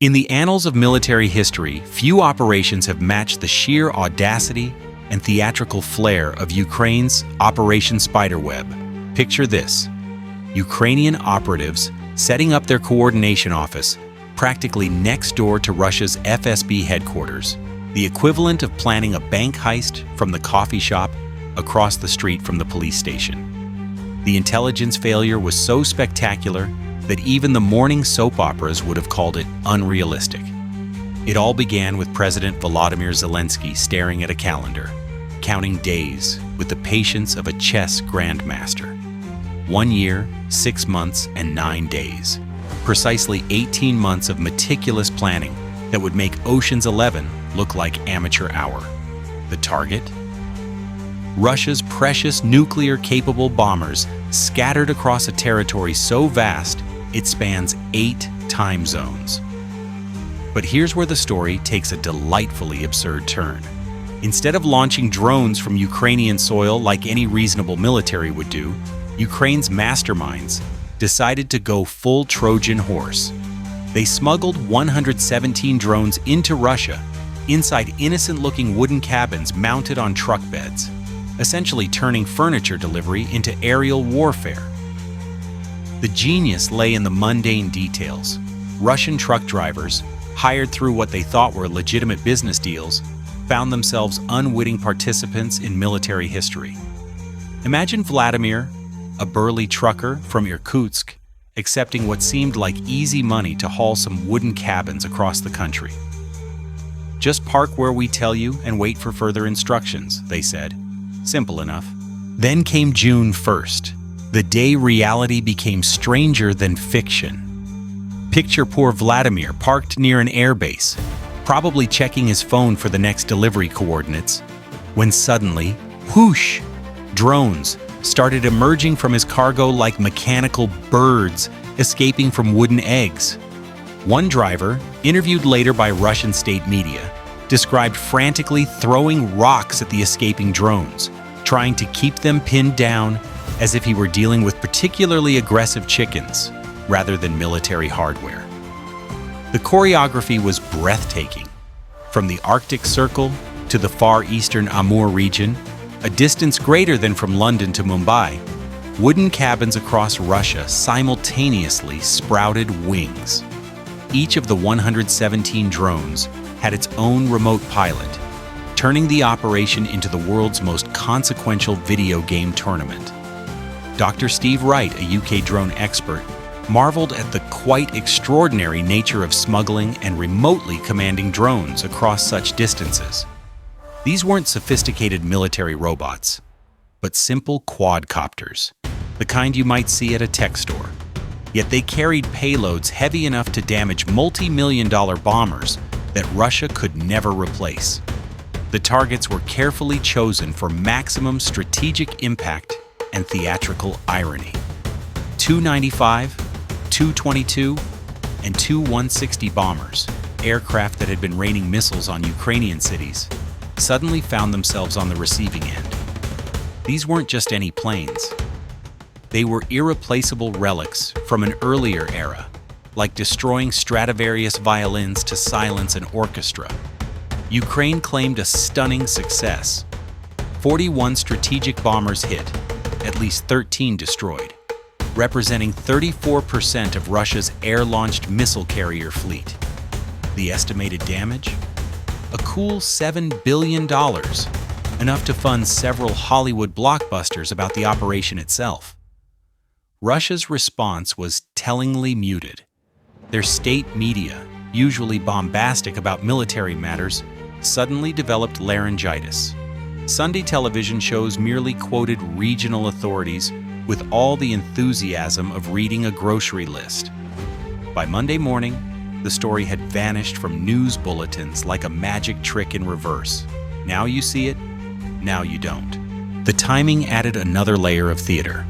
In the annals of military history, few operations have matched the sheer audacity and theatrical flair of Ukraine's Operation Spiderweb. Picture this: Ukrainian operatives setting up their coordination office practically next door to Russia's FSB headquarters, the equivalent of planning a bank heist from the coffee shop across the street from the police station. The intelligence failure was so spectacular that even the morning soap operas would have called it unrealistic. It all began with President Volodymyr Zelenskyy staring at a calendar, counting days with the patience of a chess grandmaster. 1 year, 6 months, and 9 days. Precisely 18 months of meticulous planning that would make Ocean's 11 look like amateur hour. The target? Russia's precious nuclear-capable bombers scattered across a territory so vast it spans 8 time zones. But here's where the story takes a delightfully absurd turn. Instead of launching drones from Ukrainian soil like any reasonable military would do, Ukraine's masterminds decided to go full Trojan horse. They smuggled 117 drones into Russia, inside innocent-looking wooden cabins mounted on truck beds, essentially turning furniture delivery into aerial warfare. The genius lay in the mundane details. Russian truck drivers, hired through what they thought were legitimate business deals, found themselves unwitting participants in military history. Imagine Vladimir, a burly trucker from Irkutsk, accepting what seemed like easy money to haul some wooden cabins across the country. "Just park where we tell you and wait for further instructions," they said. Simple enough. Then came June 1st, the day reality became stranger than fiction. Picture poor Vladimir parked near an airbase, probably checking his phone for the next delivery coordinates, when suddenly, whoosh, drones started emerging from his cargo like mechanical birds escaping from wooden eggs. One driver, interviewed later by Russian state media, described frantically throwing rocks at the escaping drones, trying to keep them pinned down as if he were dealing with particularly aggressive chickens rather than military hardware. The choreography was breathtaking. From the Arctic Circle to the far eastern Amur region, a distance greater than from London to Mumbai, wooden cabins across Russia simultaneously sprouted wings. Each of the 117 drones had its own remote pilot, turning the operation into the world's most consequential video game tournament. Dr. Steve Wright, a UK drone expert, marveled at the quite extraordinary nature of smuggling and remotely commanding drones across such distances. These weren't sophisticated military robots, but simple quadcopters, the kind you might see at a tech store. Yet they carried payloads heavy enough to damage multi-million-dollar bombers that Russia could never replace. The targets were carefully chosen for maximum strategic impact and theatrical irony. 295, 222, and 160 bombers, aircraft that had been raining missiles on Ukrainian cities, suddenly found themselves on the receiving end. These weren't just any planes. They were irreplaceable relics from an earlier era, like destroying Stradivarius violins to silence an orchestra. Ukraine claimed a stunning success. 41 strategic bombers hit, at least 13 destroyed, representing 34% of Russia's air-launched missile carrier fleet. The estimated damage? A cool $7 billion, enough to fund several Hollywood blockbusters about the operation itself. Russia's response was tellingly muted. Their state media, usually bombastic about military matters, suddenly developed laryngitis. Sunday television shows merely quoted regional authorities with all the enthusiasm of reading a grocery list. By Monday morning, the story had vanished from news bulletins like a magic trick in reverse. Now you see it, now you don't. The timing added another layer of theater.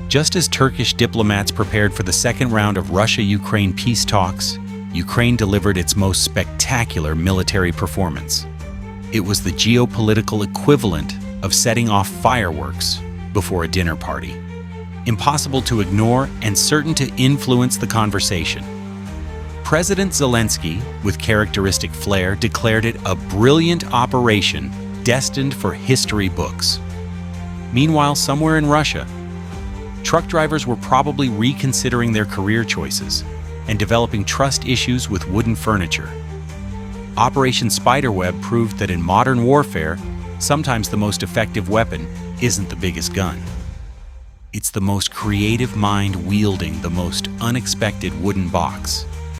Just as Turkish diplomats prepared for the second round of Russia-Ukraine peace talks, Ukraine delivered its most spectacular military performance. It was the geopolitical equivalent of setting off fireworks before a dinner party. Impossible to ignore and certain to influence the conversation. President Zelenskyy, with characteristic flair, declared it a brilliant operation destined for history books. Meanwhile, somewhere in Russia, truck drivers were probably reconsidering their career choices and developing trust issues with wooden furniture. Operation Spiderweb proved that in modern warfare, sometimes the most effective weapon isn't the biggest gun. It's the most creative mind wielding the most unexpected wooden box.